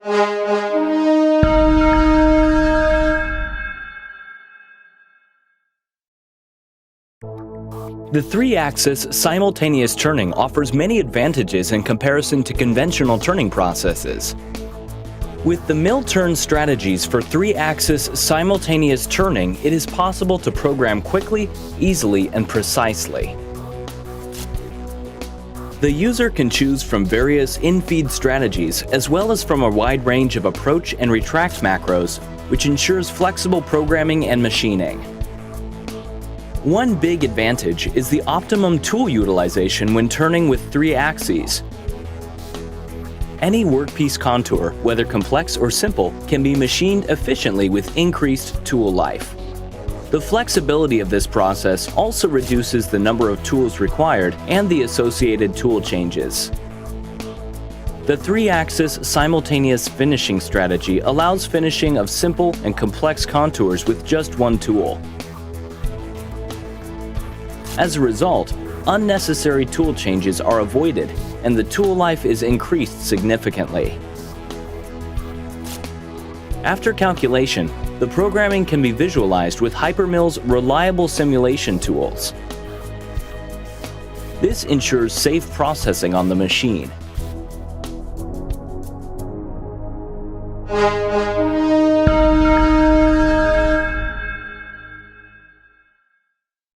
The 3-axis simultaneous turning offers many advantages in comparison to conventional turning processes. With the mill turn strategies for 3-axis simultaneous turning, it is possible to program quickly, easily, and precisely. The user can choose from various in-feed strategies as well as from a wide range of approach and retract macros, which ensures flexible programming and machining. One big advantage is the optimum tool utilization when turning with 3 axes. Any workpiece contour, whether complex or simple, can be machined efficiently with increased tool life. The flexibility of this process also reduces the number of tools required and the associated tool changes. The 3-axis simultaneous finishing strategy allows finishing of simple and complex contours with just one tool. As a result, unnecessary tool changes are avoided and the tool life is increased significantly. After calculation, the programming can be visualized with hyperMILL's reliable simulation tools. This ensures safe processing on the machine.